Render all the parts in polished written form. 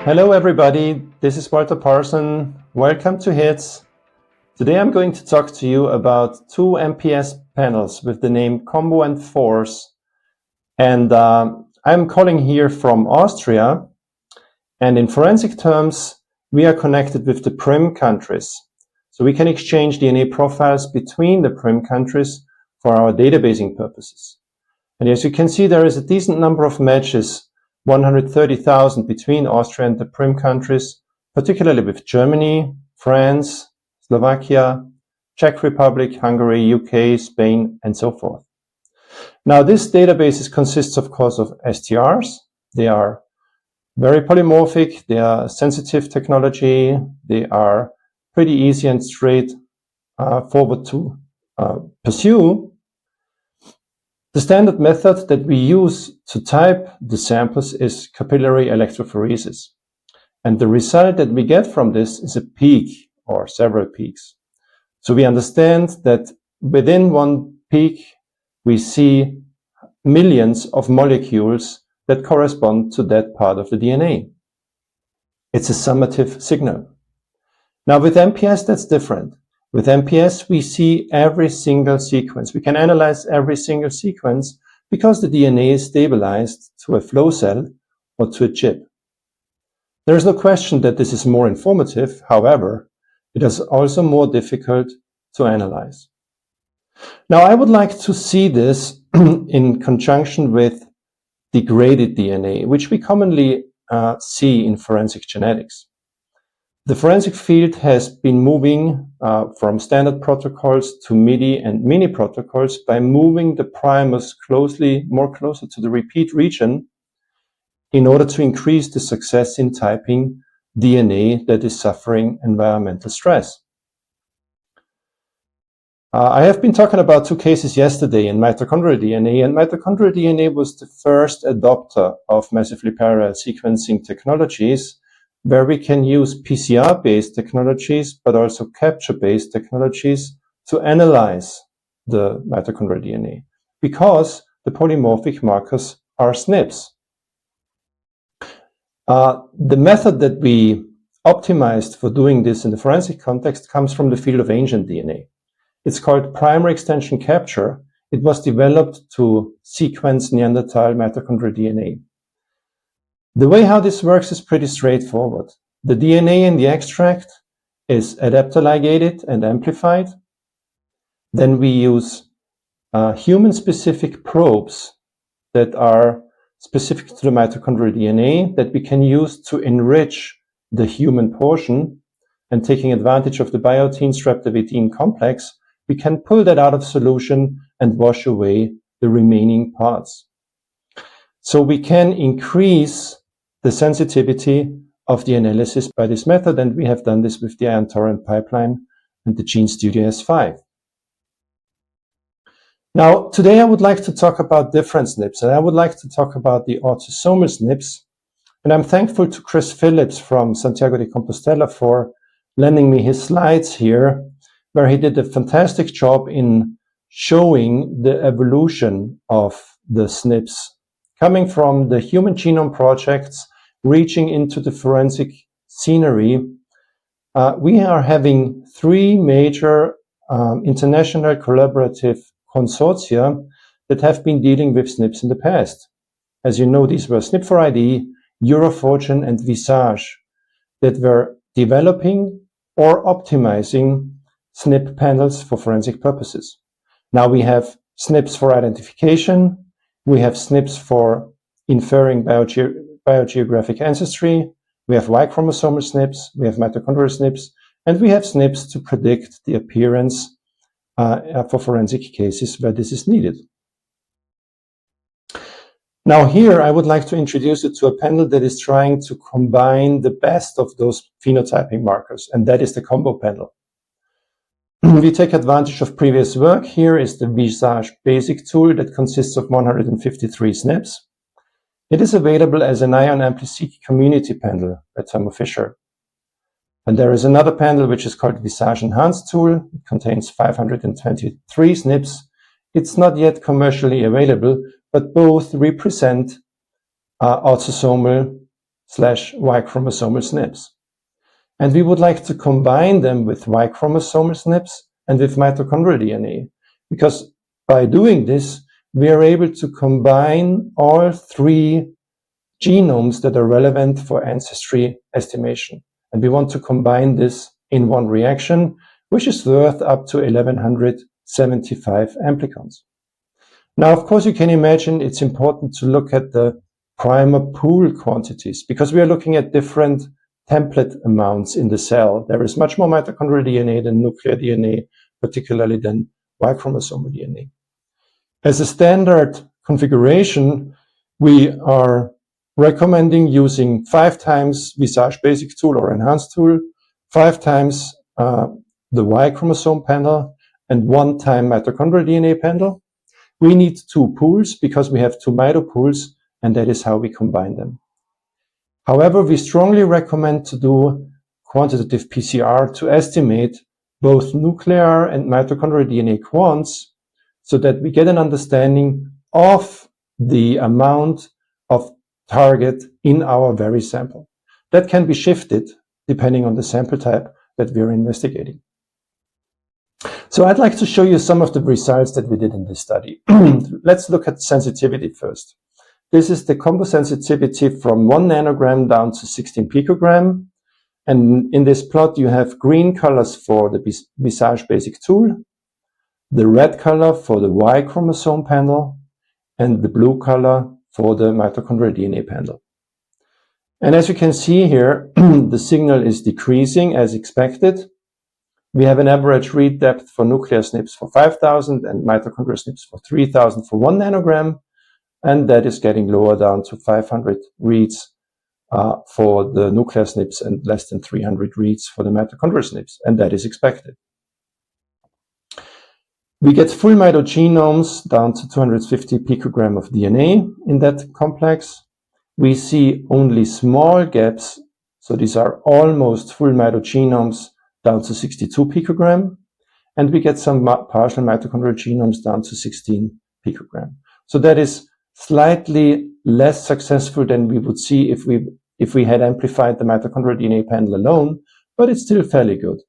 Hello everybody, this is Walter Parson. Welcome to HITS. Today I'm going to talk to you about two MPS panels with the name Combo and Force. And I'm calling here from Austria. And in forensic terms, we are connected with the PRIM countries. So we can exchange DNA profiles between the PRIM countries for our databasing purposes. And as you can see, there is a decent number of matches, 130,000 between Austria and the PRIM countries, particularly with Germany, France, Slovakia, Czech Republic, Hungary, UK, Spain, and so forth. Now, this database consists, of course, of STRs. They are very polymorphic. They are sensitive technology. They are pretty easy and straight forward to pursue. The standard method that we use to type the samples is capillary electrophoresis. And the result that we get from this is a peak or several peaks. So we understand that within one peak, we see millions of molecules that correspond to that part of the DNA. It's a summative signal. Now with MPS, that's different. With MPS, we see every single sequence. We can analyze every single sequence because the DNA is stabilized to a flow cell or to a chip. There is no question that this is more informative. However, it is also more difficult to analyze. Now, I would like to see this in conjunction with degraded DNA, which we commonly see in forensic genetics. The forensic field has been moving from standard protocols to MIDI and mini protocols by moving the primers more closer to the repeat region in order to increase the success in typing DNA that is suffering environmental stress. I have been talking about two cases yesterday in mitochondrial DNA, and mitochondrial DNA was the first adopter of massively parallel sequencing technologies, where we can use PCR-based technologies, but also capture-based technologies to analyze the mitochondrial DNA, because the polymorphic markers are SNPs. The method that we optimized for doing this in the forensic context comes from the field of ancient DNA. It's called primary extension capture. It was developed to sequence Neanderthal mitochondrial DNA. The way how this works is pretty straightforward. The DNA in the extract is adaptor-ligated and amplified. Then we use human-specific probes that are specific to the mitochondrial DNA that we can use to enrich the human portion. And taking advantage of the biotin-streptavidin complex, we can pull that out of solution and wash away the remaining parts. So we can increase the sensitivity of the analysis by this method, and we have done this with the Ion Torrent pipeline and the GeneStudio S5. Now, today I would like to talk about different SNPs, and I would like to talk about the autosomal SNPs. And I'm thankful to Chris Phillips from Santiago de Compostela for lending me his slides here, where he did a fantastic job in showing the evolution of the SNPs, coming from the Human Genome Projects, reaching into the forensic scenery. We are having three major international collaborative consortia that have been dealing with SNPs in the past. As you know, these were SNP4ID, Eurofortune, and Visage that were developing or optimizing SNP panels for forensic purposes. Now we have SNPs for identification. We have SNPs for inferring biogeographic ancestry. We have Y chromosomal SNPs. We have mitochondrial SNPs. And we have SNPs to predict the appearance for forensic cases where this is needed. Now here, I would like to introduce you to a panel that is trying to combine the best of those phenotyping markers, and that is the combo panel. We take advantage of previous work. Here is the Visage basic tool that consists of 153 SNPs. It is available as an Ion AmpliSeq community panel by Thermo Fisher. And there is another panel which is called Visage Enhanced tool. It contains 523 SNPs. It's not yet commercially available, but both represent autosomal Y chromosomal SNPs. And we would like to combine them with Y chromosomal SNPs and with mitochondrial DNA, because by doing this, we are able to combine all three genomes that are relevant for ancestry estimation. And we want to combine this in one reaction, which is worth up to 1175 amplicons. Now, of course, you can imagine it's important to look at the primer pool quantities, because we are looking at different template amounts in the cell. There is much more mitochondrial DNA than nuclear DNA, particularly than Y chromosomal DNA. As a standard configuration, we are recommending using 5 times Visage basic tool or enhanced tool, 5 times the Y chromosome panel, and 1 time mitochondrial DNA panel. We need 2 pools because we have 2 mitopools, and that is how we combine them. However, we strongly recommend to do quantitative PCR to estimate both nuclear and mitochondrial DNA quants, so that we get an understanding of the amount of target in our very sample. That can be shifted depending on the sample type that we are investigating. So I'd like to show you some of the results that we did in this study. Let's look at sensitivity first. This is the combo sensitivity from 1 nanogram down to 16 picogram. And in this plot, you have green colors for the Visage basic tool, the red color for the Y chromosome panel, and the blue color for the mitochondrial DNA panel. And as you can see here, the signal is decreasing as expected. We have an average read depth for nuclear SNPs for 5,000 and mitochondrial SNPs for 3,000 for 1 nanogram. And that is getting lower down to 500 reads for the nuclear SNPs and less than 300 reads for the mitochondrial SNPs. And that is expected. We get full mitogenomes down to 250 picogram of DNA in that complex. We see only small gaps, so these are almost full mitogenomes down to 62 picogram, and we get some partial mitochondrial genomes down to 16 picogram. So that is slightly less successful than we would see if we had amplified the mitochondrial DNA panel alone, but it's still fairly good.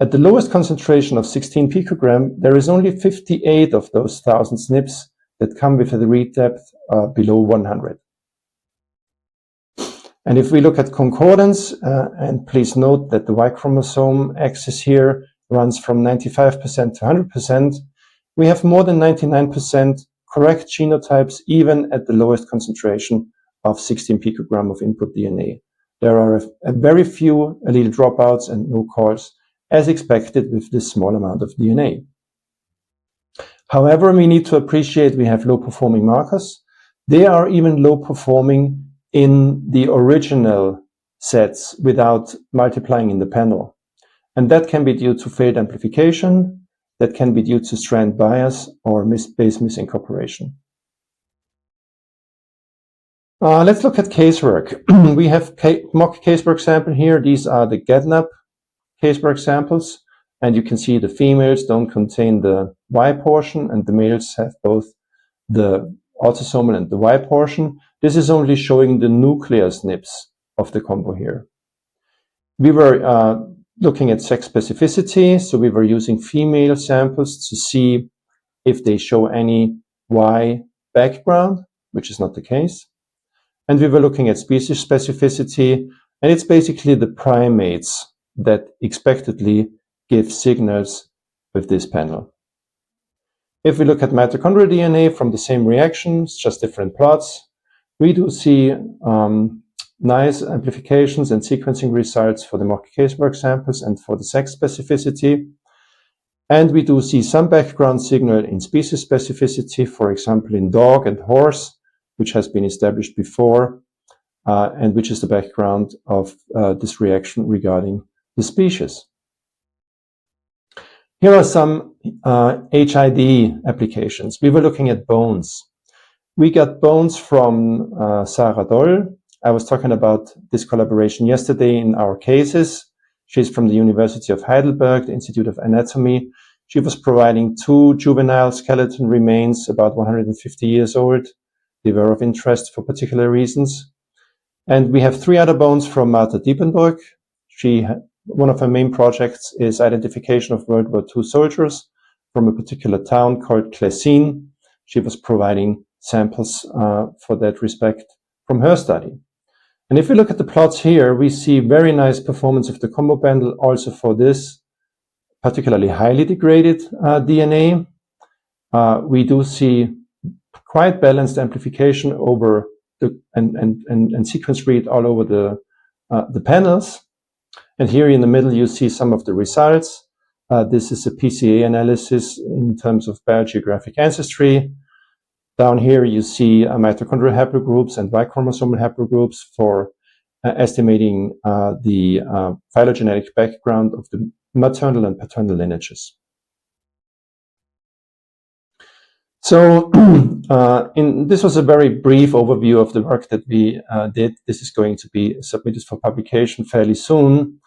At the lowest concentration of 16 picogram, there is only 58 of those 1,000 SNPs that come with a read depth below 100. And if we look at concordance, and please note that the Y chromosome axis here runs from 95% to 100%, we have more than 99% correct genotypes even at the lowest concentration of 16 picogram of input DNA. There are a very few allele dropouts and no calls, as expected with this small amount of DNA. However, we need to appreciate we have low-performing markers. They are even low-performing in the original sets without multiplying in the panel. And that can be due to failed amplification, that can be due to strand bias or base misincorporation. Let's look at casework. We have mock casework sample here. These are the GetNap casework samples, and you can see the females don't contain the Y portion and the males have both the autosomal and the Y portion. This is only showing the nuclear SNPs of the combo here. We were looking at sex specificity, so we were using female samples to see if they show any Y background, which is not the case. And we were looking at species specificity, and it's basically the primates that expectedly give signals with this panel. If we look at mitochondrial DNA from the same reactions, just different plots, we do see nice amplifications and sequencing results for the mock casework samples and for the sex specificity. And we do see some background signal in species specificity, for example, in dog and horse, which has been established before, and which is the background of this reaction regarding the species. Here are some HID applications. We were looking at bones. We got bones from Sarah Doll. I was talking about this collaboration yesterday in our cases. She's from the University of Heidelberg, the Institute of Anatomy. She was providing 2 juvenile skeleton remains, about 150 years old, They were of interest for particular reasons. And we have 3 other bones from Martha Diepenbrück. One of her main projects is identification of World War II soldiers from a particular town called Klessin. She was providing samples for that respect from her study. And if we look at the plots here, we see very nice performance of the combo bundle also for this particularly highly degraded DNA. We do see quite balanced amplification over and sequence read all over the panels. And here in the middle, you see some of the results. This is a PCA analysis in terms of biogeographic ancestry. Down here, you see mitochondrial haplogroups and Y chromosomal haplogroups for estimating the phylogenetic background of the maternal and paternal lineages. So this was a very brief overview of the work that we did. This is going to be submitted for publication fairly soon.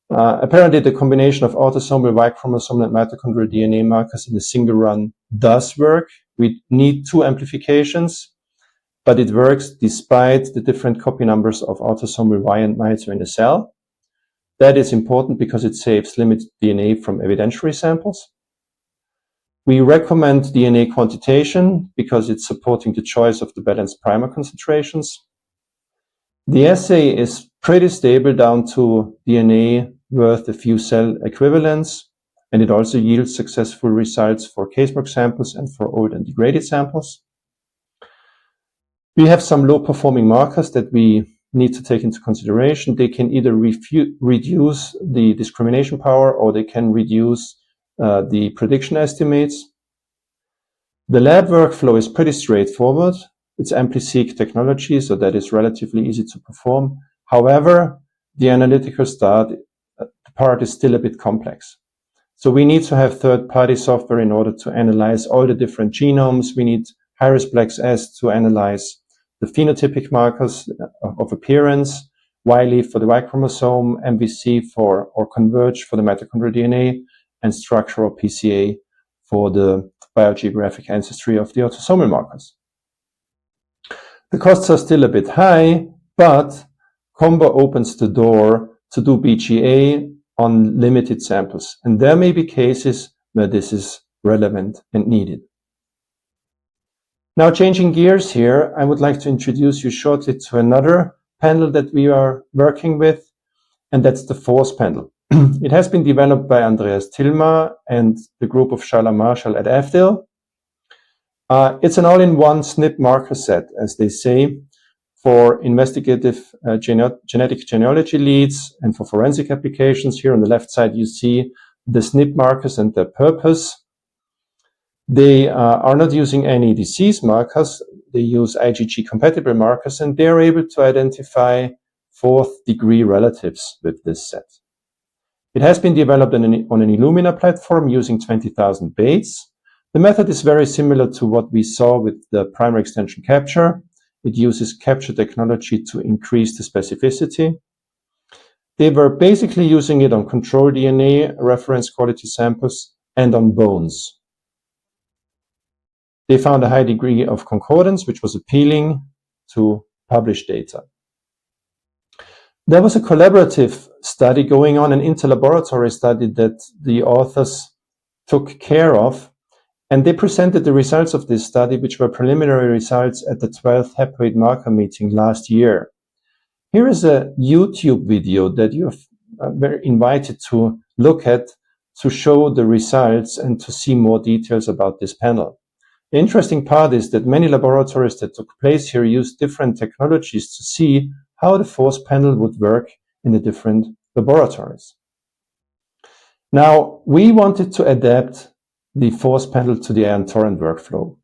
Apparently, the combination of autosomal, Y chromosomal, and mitochondrial DNA markers in a single run does work. We need 2 amplifications, but it works despite the different copy numbers of autosomal Y and mito in a cell. That is important because it saves limited DNA from evidentiary samples. We recommend DNA quantitation because it's supporting the choice of the balanced primer concentrations. The assay is pretty stable down to DNA worth a few cell equivalents, and it also yields successful results for casework samples and for old and degraded samples. We have some low-performing markers that we need to take into consideration. They can either reduce the discrimination power or they can reduce the prediction estimates. The lab workflow is pretty straightforward. It's AmpliSeq technology, so that is relatively easy to perform. However, the analytical part is still a bit complex. So we need to have third-party software in order to analyze all the different genomes. We need HiRiSplex-S to analyze the phenotypic markers of appearance, Wiley for the Y chromosome, MVC or Converge for the mitochondrial DNA, and structural PCA for the biogeographic ancestry of the autosomal markers. The costs are still a bit high, but Combo opens the door to do BGA on limited samples, and there may be cases where this is relevant and needed. Now, changing gears here, I would like to introduce you shortly to another panel that we are working with, and that's the FORCE panel. It has been developed by Andreas Tillma and the group of Shala Marshall at AFDIL. It's an all-in-one SNP marker set, as they say, for investigative genetic genealogy leads and for forensic applications. Here on the left side, you see the SNP markers and their purpose. They are not using any disease markers. They use IgG-compatible markers, and they're able to identify 4th-degree relatives with this set. It has been developed on an Illumina platform using 20,000 baits. The method is very similar to what we saw with the primary extension capture. It uses capture technology to increase the specificity. They were basically using it on control DNA, reference quality samples, and on bones. They found a high degree of concordance, which was appealing to published data. There was a collaborative study going on, an interlaboratory study that the authors took care of, and they presented the results of this study, which were preliminary results at the 12th haploid marker meeting last year. Here is a YouTube video that you're very invited to look at to show the results and to see more details about this panel. The interesting part is that many laboratories that took place here used different technologies to see how the FORCE panel would work in the different laboratories. Now, we wanted to adapt the FORCE panel to the ion torrent workflow.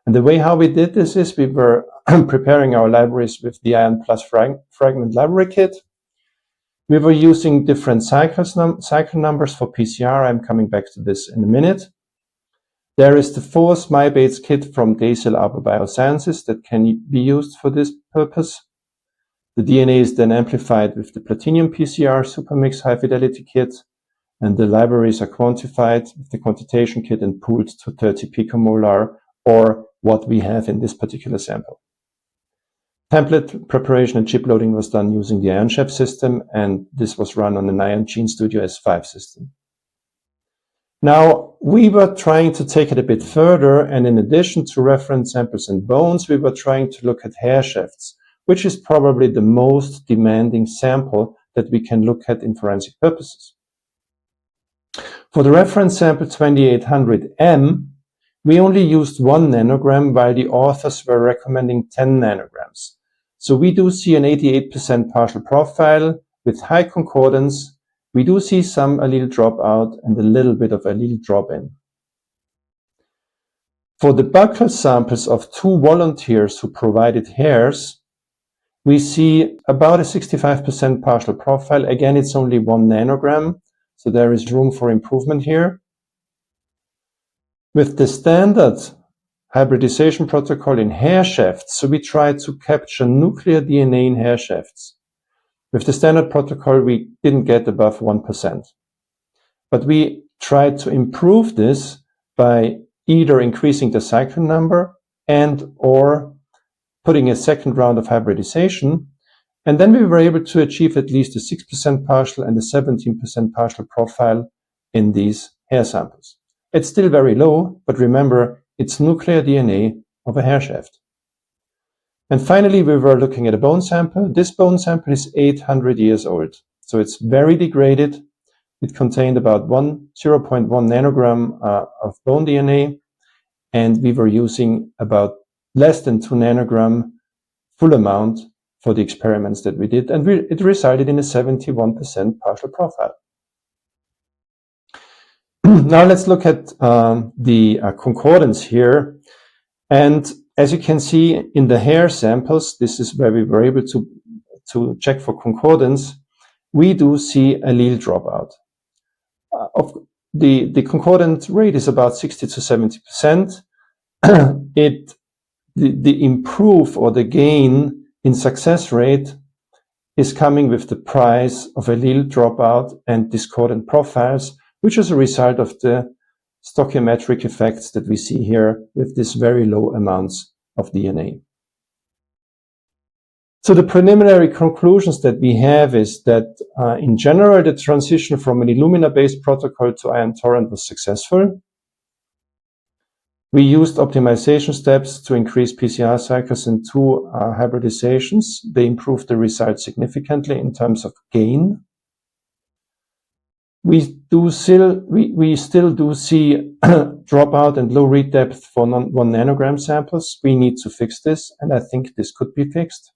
And the way how we did this is we were preparing our libraries with the ion plus fragment library kit. We were using different cycle numbers for PCR. I'm coming back to this in a minute. There is the FORCE MyBaits kit from Daisel Arbor Biosciences that can be used for this purpose. The DNA is then amplified with the Platinum PCR Supermix High Fidelity kit, and the libraries are quantified with the quantitation kit and pooled to 30 picomolar or what we have in this particular sample. Template preparation and chip loading was done using the ancestry system, and this was run on an Ion Gene Studio S5 system. Now, we were trying to take it a bit further, and in addition to reference samples and bones, we were trying to look at hair shafts, which is probably the most demanding sample that we can look at in forensic purposes. For the reference sample 2800M, we only used 1 nanogram, while the authors were recommending 10 nanograms. So we do see an 88% partial profile with high concordance. We do see some allele dropout and a little bit of allele drop-in. For the buccal samples of 2 volunteers who provided hairs, we see about a 65% partial profile. Again, it's only 1 nanogram, so there is room for improvement here. With the standard hybridization protocol in hair shafts, so we tried to capture nuclear DNA in hair shafts. With the standard protocol, we didn't get above 1%. But we tried to improve this by either increasing the cycle number and or putting a second round of hybridization. And then we were able to achieve at least a 6% partial and a 17% partial profile in these hair samples. It's still very low, but remember, it's nuclear DNA of a hair shaft. And finally, we were looking at a bone sample. This bone sample is 800 years old, so it's very degraded. It contained about 0.1 nanogram of bone DNA, and we were using about less than 2 nanogram full amount for the experiments that we did, and it resulted in a 71% partial profile. Now let's look at the concordance here. And as you can see in the hair samples, this is where we were able to check for concordance. We do see allele dropout. The concordant rate is about 60 to 70%. The improve or the gain in success rate is coming with the price of allele dropout and discordant profiles, which is a result of the stoichiometric effects that we see here with these very low amounts of DNA. So the preliminary conclusions that we have is that in general, the transition from an Illumina-based protocol to Ion Torrent was successful. We used optimization steps to increase PCR cycles in 2 hybridizations. They improved the results significantly in terms of gain. We still do see dropout and low read depth for 1 nanogram samples. We need to fix this, and I think this could be fixed.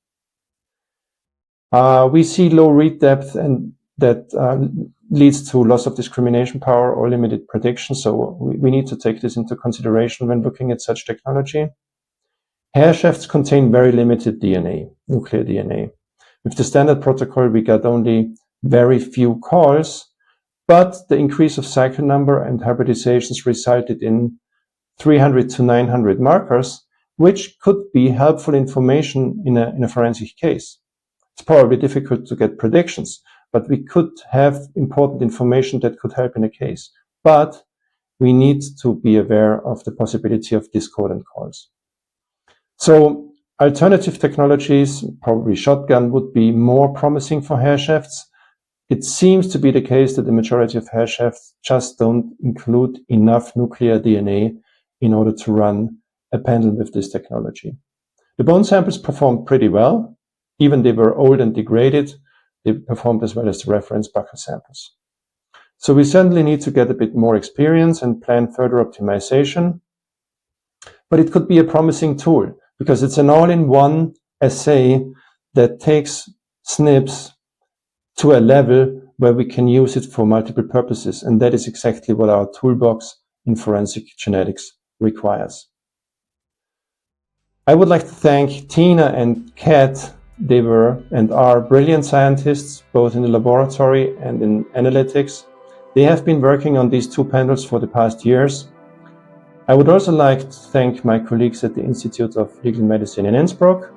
We see low read depth, and that leads to loss of discrimination power or limited prediction. So we need to take this into consideration when looking at such technology. Hair shafts contain very limited DNA, nuclear DNA. With the standard protocol, we got only very few calls, but the increase of cycle number and hybridizations resulted in 300 to 900 markers, which could be helpful information in a forensic case. It's probably difficult to get predictions, but we could have important information that could help in a case. But we need to be aware of the possibility of discordant calls. So alternative technologies, probably shotgun, would be more promising for hair shafts. It seems to be the case that the majority of hair shafts just don't include enough nuclear DNA in order to run a panel with this technology. The bone samples performed pretty well. Even they were old and degraded, they performed as well as the reference buccal samples. So we certainly need to get a bit more experience and plan further optimization. But it could be a promising tool because it's an all-in-one assay that takes SNPs to a level where we can use it for multiple purposes. And that is exactly what our toolbox in forensic genetics requires. I would like to thank Tina and Kat. They were and are brilliant scientists, both in the laboratory and in analytics. They have been working on these 2 panels for the past years. I would also like to thank my colleagues at the Institute of Legal Medicine in Innsbruck.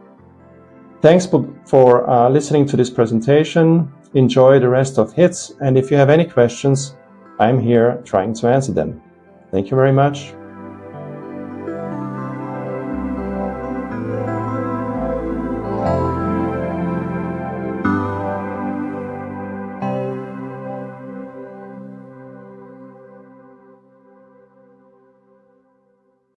Thanks for listening to this presentation. Enjoy the rest of HITS, and if you have any questions, I'm here trying to answer them. Thank you very much.